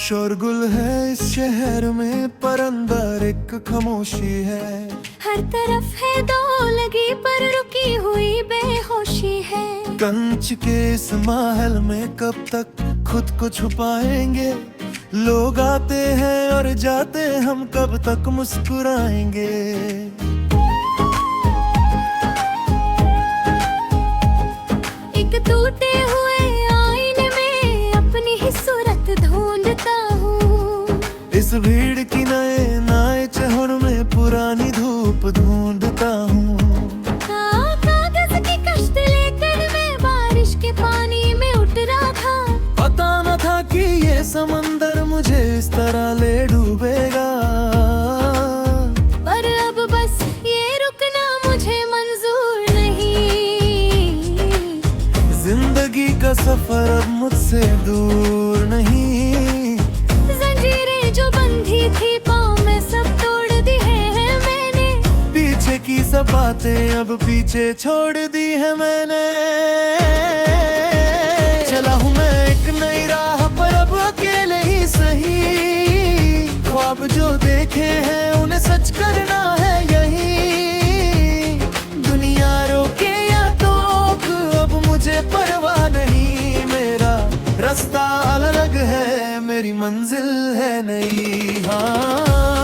शोरगुल है इस शहर में पर अंदर एक खामोशी है। हर तरफ है दो लगी पर रुकी हुई बेहोशी है। कंच के इस महल में कब तक खुद को छुपाएंगे। लोग आते हैं और जाते, हम कब तक मुस्कुराएंगे। एक टूटे हुए आईने में अपनी ही सूरत ढूंढता हूँ। इस भीड़ की नए चहर में पुरानी धूप ढूंढता हूँ। कागज की कश्ती लेकर मैं बारिश के पानी में उठ रहा था। पता न था कि ये समंदर मुझे इस तरह ले डूबेगा। पर अब बस ये रुकना मुझे मंजूर नहीं। जिंदगी का सफर अब मुझसे दूर नहीं। जंजीरें जो बंधी थी पाँव में सब तोड़ दी है मैंने। पीछे की सब बातें अब पीछे छोड़ दी है मैंने। चला हूँ मैं एक नई राह पर अब अकेले ही सही। ख्वाब जो देखे हैं उन्हें सच करना है यही। दुनिया रोके या टोक अब मुझे परवाह नहीं। मेरा रास्ता अलग है, मेरी मंजिल है नई। हाँ,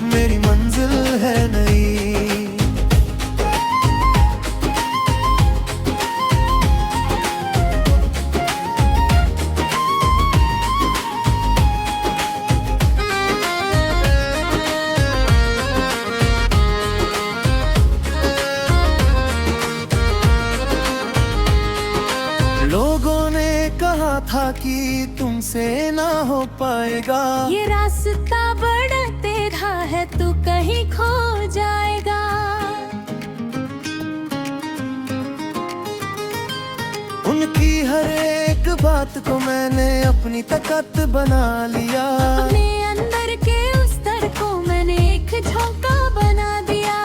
मेरी मंजिल है नई। लोगों ने कहा था कि तुमसे ना हो पाएगा। ये रास्ता बड़ा टेढ़ा है, तू कहीं खो जाएगा। उनकी हर एक बात को मैंने अपनी ताकत बना लिया। अपने अंदर के उस डर को मैंने एक झोंका बना दिया।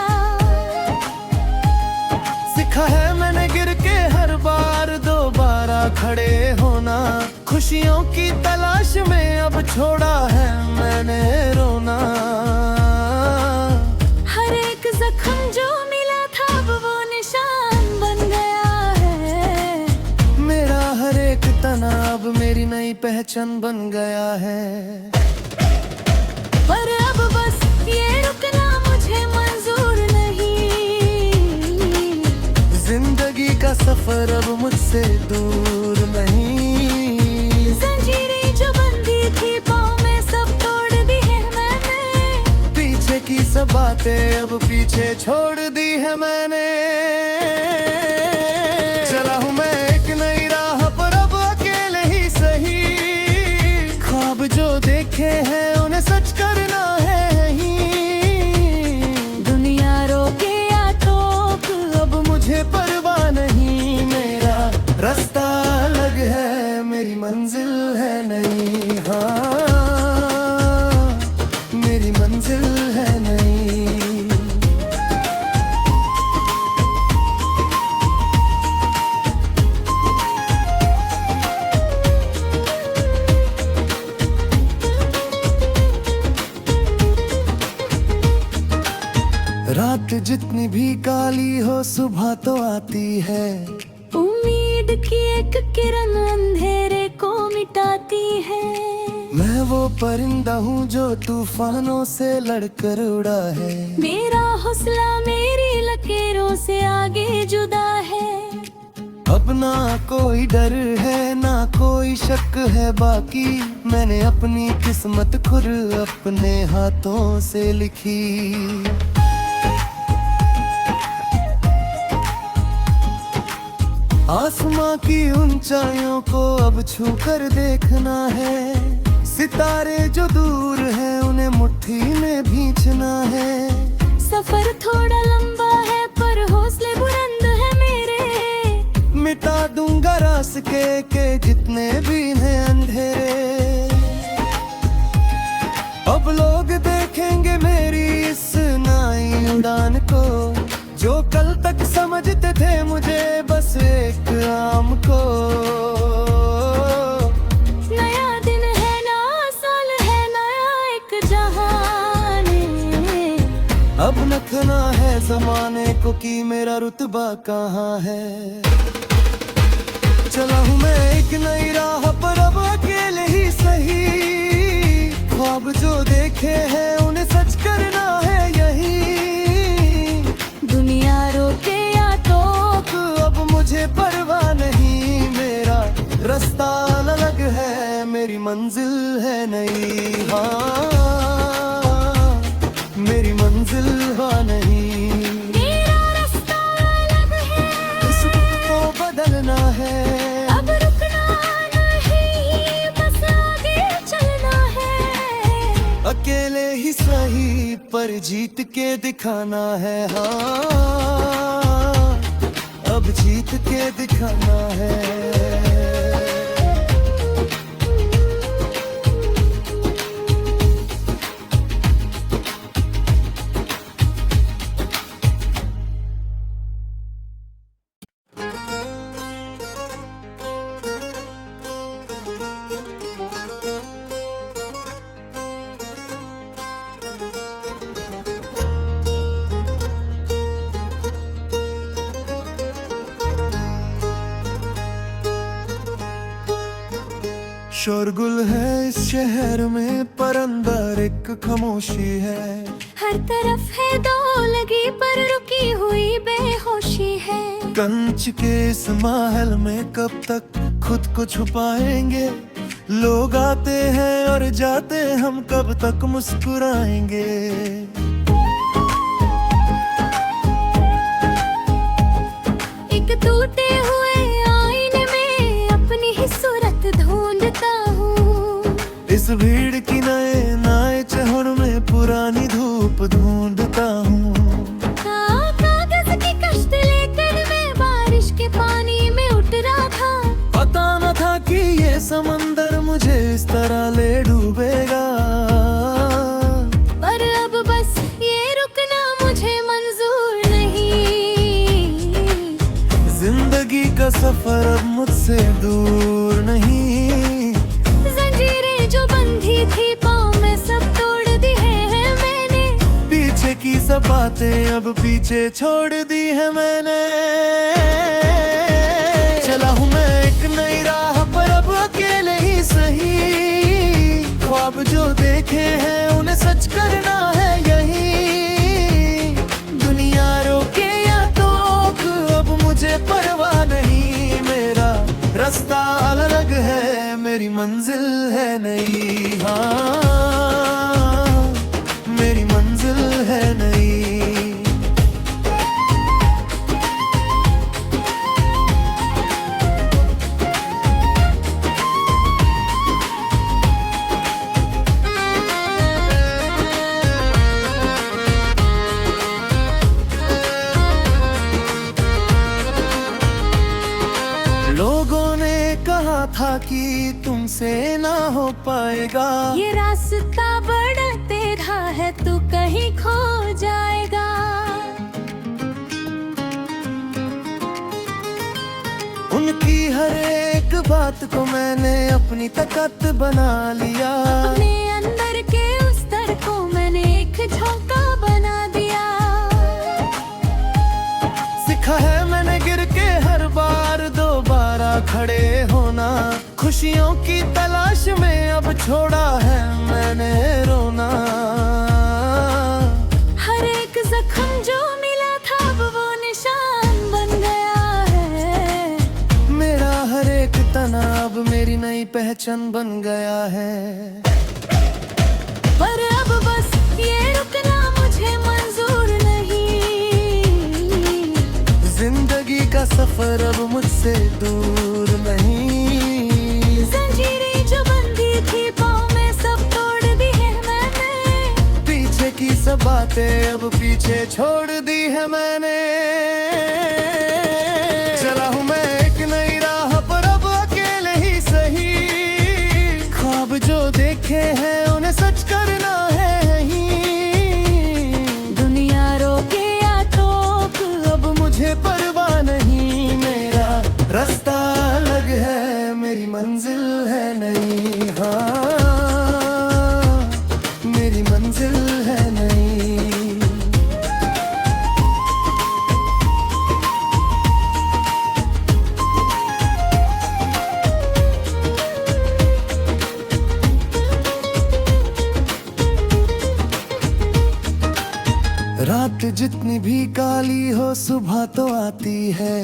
सीखा है मैंने गिर के हर बार दोबारा खड़े होना। खुशियों की तलाश में अब छोड़ा है मैंने रोना। हर एक जख्म जो मिला था अब वो निशान बन गया है। मेरा हर एक तनाव मेरी नई पहचान बन गया है। पर अब बस ये रुकना मुझे मंजूर नहीं। जिंदगी का सफर अब मुझसे दूर नहीं। जंजीरें जो बंधी थी पाँव में सब तोड़ दी है मैंने। पीछे की सब बातें अब पीछे छोड़ दी है मैंने। चला हूँ मैं एक नई राह पर अब अकेले ही सही। ख्वाब जो देखे हैं उन्हें सच करना है यही। दुनिया रोके या टोक अब मुझे परवाह नहीं। मेरा रास्ता अलग है, मेरी मंजिल है नई। हाँ, मेरी मंजिल है नई। रात जितनी भी काली हो सुबह तो आती है। उम्मीद की एक किरण अंधेरे को मिटाती है। मैं वो परिंदा हूँ जो तूफानों से लड़कर उड़ा है। मेरा हौसला मेरी लकीरों से आगे जुदा है। अब ना कोई डर है ना कोई शक है बाकी। मैंने अपनी किस्मत खुद अपने हाथों से लिखी। आसमां की ऊंचाइयों को अब छू कर देखना है। सितारे जो दूर हैं उन्हें मुट्ठी में भींचना है। सफर थोड़ा लंबा है पर हौसले बुलंद है मेरे। मिटा दूंगा रास्ते के जितने भी हैं अंधेरे। अब लोग देखेंगे मेरी इस नई उड़ान को। जो कल तक समझते थे मुझे बस एक आम को। नया दिन जमाने को कि मेरा रुतबा कहाँ है। चला हूँ मैं एक नई राह पर अब अकेले ही सही, ख्वाब जो देखे हैं उन्हें सच करना है यही। दुनिया रोके या टोक अब मुझे परवाह नहीं, मेरा रास्ता अलग है, मेरी मंजिल है नई। हाँ, मेरी मंजिल है नहीं, मेरा रास्ता अलग है, इस को बदलना है। अब रुकना नहीं, बस आगे चलना है। अकेले ही सही पर जीत के दिखाना है। हाँ, अब जीत के दिखाना है। शोरगुल है इस शहर में पर अंदर एक खामोशी है। हर तरफ है दो लगी पर रुकी हुई बेहोशी है। कंच के इस महल में कब तक खुद को छुपाएंगे, लोग आते हैं और जाते, हम कब तक मुस्कुराएंगे। एक टूटे हुए आईने में अपनी ही सूरत ढूंढता हूँ। इस भीड़ की नए चहर में पुरानी धूप ढूंढता हूँ। कागज की कश्ती लेकर मैं बारिश के पानी में उठ रहा था। पता न था कि ये समंदर मुझे इस तरह ले डूबेगा। पर अब बस ये रुकना मुझे मंजूर नहीं। जिंदगी का सफर अब मुझसे दूर नहीं। जंजीरें जो बंधी थी पाँव में सब तोड़ दी है मैंने। पीछे की सब बातें अब पीछे छोड़ दी है मैंने। चला हूँ मैं एक नई राह पर अब अकेले ही सही, ख्वाब जो देखे हैं उन्हें सच करना है यही। दुनिया रोके या टोक अब मुझे परवाह नहीं, मेरा रास्ता अलग है, मेरी मंजिल है नई। हाँ, मेरी मंजिल है नई। लोगों ने कहा था कि तुमसे ना हो पाएगा। ये रास्ता बड़ा टेढ़ा है, तू कहीं खो जाएगा। उनकी हर एक बात को मैंने अपनी ताकत बना लिया। अपने अंदर के उस डर को मैंने एक झोंका बना दिया। सीखा है मैंने गिर के हर बार दोबारा खड़े होना। खुशियों की तलाश में अब छोड़ा है मैंने रोना। हर एक जख्म जो मिला था अब वो निशान बन गया है। मेरा हर एक तनाव मेरी नई पहचान बन गया है। पर अब बस ये रुकना मुझे मंजूर नहीं। जिंदगी का सफर अब मुझसे दूर नहीं। जंजीरें जो बंधी थी पाँव में सब तोड़ दी है मैंने। पीछे की सब बातें अब पीछे छोड़ दी है मैंने। चला हूँ मैं एक नई राह पर अब अकेले ही सही, ख्वाब जो देखे हैं उन्हें सच करना है यही। दुनिया रोके या टोक अब मुझे परवाह नहीं, मेरा रास्ता अलग है, मेरी मंजिल है नई। हाँ, मेरी मंजिल है नई। जितनी भी काली हो सुबह तो आती है।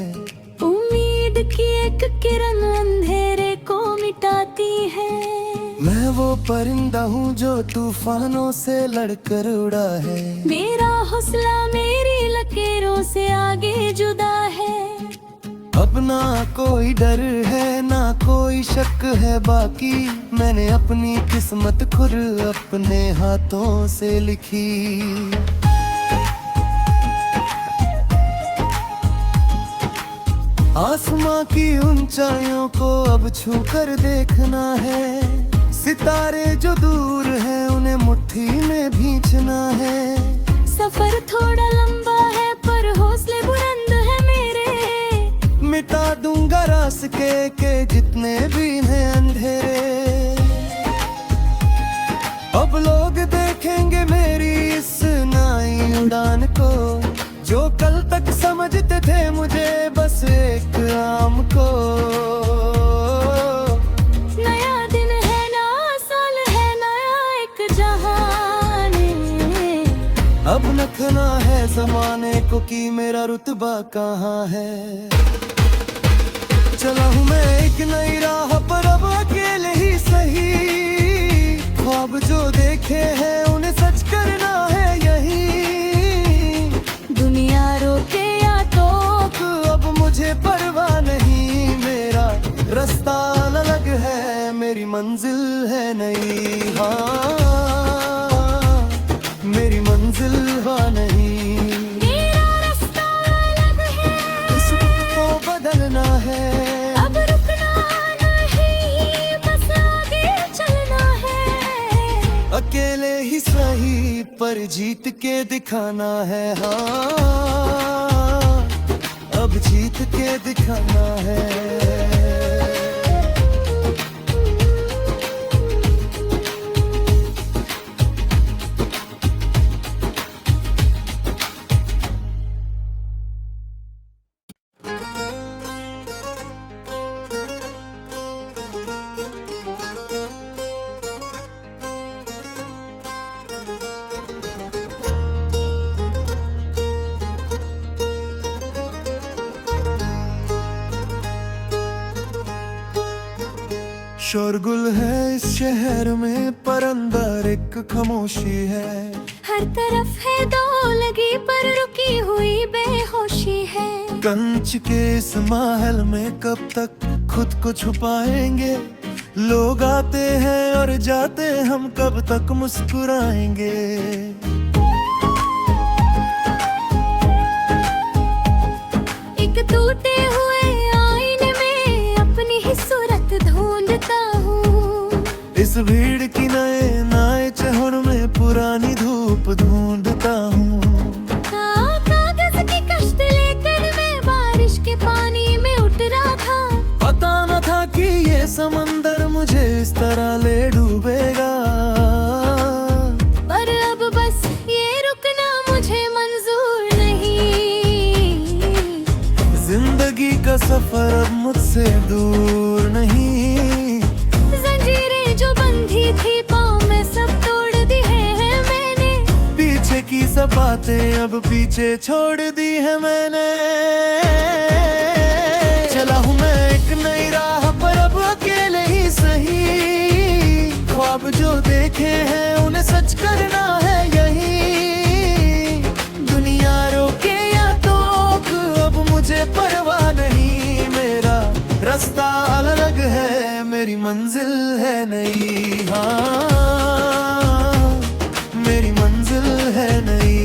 उम्मीद की एक किरण अंधेरे को मिटाती है। मैं वो परिंदा हूँ जो तूफानों से लड़कर उड़ा है। मेरा हौसला मेरी लकीरों से आगे जुदा है। अब ना कोई डर है ना कोई शक है बाकी, मैंने अपनी किस्मत खुद अपने हाथों से लिखी। आसमां की ऊंचाइयों को अब छू कर देखना है। सितारे जो दूर हैं उन्हें मुट्ठी में भींचना है। सफर थोड़ा लंबा है पर हौसले बुलंद है मेरे। मिटा दूंगा रास्ते के जितने भी हैं अंधेरे। अब लोग देखेंगे मेरी इस नई उड़ान को, जो कल तक समझते थे मुझे बस एक आम को। नया दिन है नया साल है नया एक जहान। अब नखना है जमाने को कि मेरा रुतबा कहाँ है। चला हूँ मैं एक नई राह पर अब अकेले ही सही। ख्वाब जो देखे हैं उन्हें सच करना है यही। दुनिया रोके या टोक अब मुझे परवाह नहीं, मेरा रास्ता अलग है मेरी मंजिल है नई। हाँ मेरी मंजिल है नहीं। मेरा रास्ता अलग है। इस को बदलना है। अब रुकना नहीं बस आगे चलना है। अकेले ही सही पर जीत के दिखाना है। हाँ अब जीत के दिखाना है। शोरगुल है इस शहर में पर अंदर एक खामोशी है। हर तरफ है दो लगी पर रुकी हुई बेहोशी है। कंच के इस महल में कब तक खुद को छुपाएंगे। लोग आते हैं और जाते हम कब तक मुस्कुराएंगे। एक टूटे हुए आईने में अपनी ही सूरत ढूंढता हूँ। इस भीड़ की नए नए चहर में पुरानी धूप ढूंढता हूँ। कागज की कश्ती लेकर मैं बारिश के पानी में उठ रहा था। पता न था कि ये समंदर मुझे इस तरह ले डूबेगा। पर अब बस ये रुकना मुझे मंजूर नहीं। जिंदगी का सफर अब मुझसे दूर नहीं। जंजीरें जो बंधी थी पाँव में सब तोड़ दी है मैंने। पीछे की सब बातें अब पीछे छोड़ दी है मैंने। चला हूँ मैं एक नई राह पर अब अकेले ही सही। ख्वाब जो देखे हैं उन्हें सच करना है यही। दुनिया रोके या टोक अब मुझे परवाह नहीं, मेरा रास्ता अलग है मेरी मंजिल है नई। हाँ मेरी मंजिल है नई।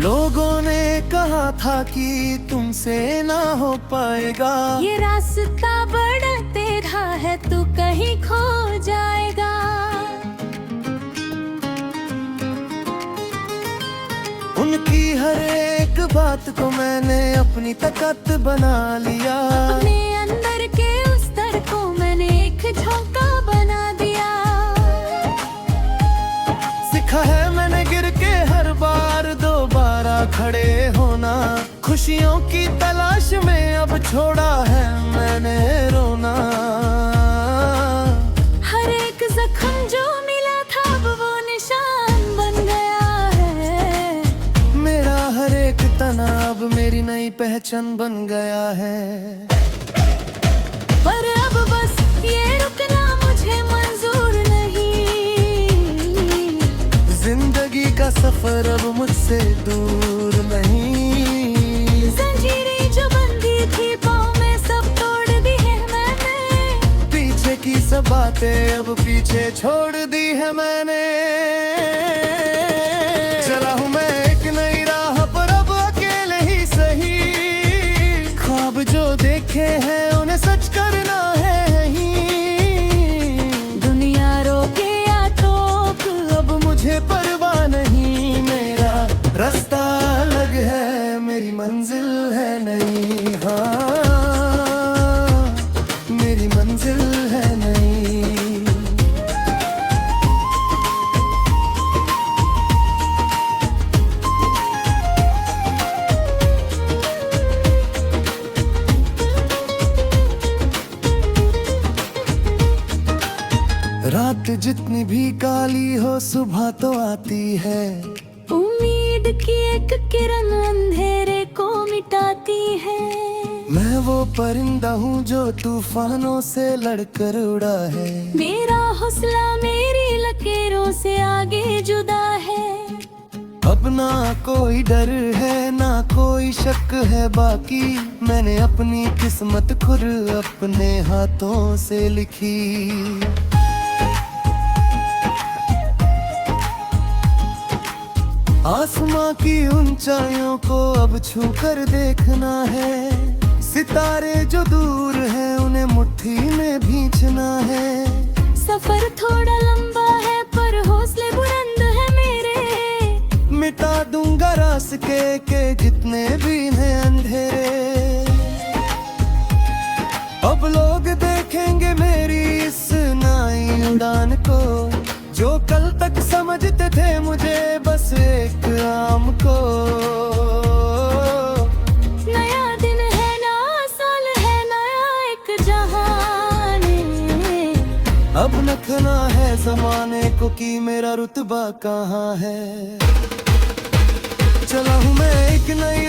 लोगों ने कहा था कि तुमसे ना हो पाएगा। ये रास्ता बड़ा टेढ़ा है तू कहीं खो जाएगा। उनकी हर एक बात को मैंने अपनी ताकत बना लिया। अपने अंदर के उस डर को मैंने एक झोंका बना दिया। खड़े होना। खुशियों की तलाश में अब छोड़ा है मैंने रोना। हर एक जख्म जो मिला था अब वो निशान बन गया है। मेरा हर एक तनाव मेरी नई पहचान बन गया है। पर अब बस ये रुकना मुझे मंजूर नहीं। जिंदगी का सफर अब मुझसे दूर नहीं। जंजीरें जो बंधी थी पाँव में सब तोड़ दी है मैंने। पीछे की सब बातें अब पीछे छोड़ दी है मैंने। चला हूँ मैं एक नई राह पर अब अकेले ही सही। ख्वाब जो देखे हैं उन्हें सच करना है ही। दुनिया रोके या टोक अब मुझे परवाह नहीं। मेरा रास्ता अलग है, मेरी मंजिल है नई। हाँ, मेरी मंजिल है नई। रात जितनी भी काली हो सुबह तो आती है। उम्मीद की एक किरण अंधेरे को मिटाती है। मैं वो परिंदा हूँ जो तूफानों से लड़कर उड़ा है। मेरा हौसला मेरी लकीरों से आगे जुदा है। अब ना कोई डर है ना कोई शक है बाकी। मैंने अपनी किस्मत खुद अपने हाथों से लिखी। आसमां की ऊंचाइयों को अब छू कर देखना है। सितारे जो दूर हैं उन्हें मुट्ठी में भींचना है। सफर थोड़ा लंबा है पर हौसले बुलंद है मेरे। मिटा दूंगा रास्ते के जितने भी हैं अंधेरे। अब लोग देखेंगे मेरी इस नई उड़ान को। जो कल तक समझते थे मुझे बस एक आम को। नया दिन है नया साल है नया एक जहान। अब नखना है जमाने को कि मेरा रुतबा कहाँ है। चला हूँ मैं एक नई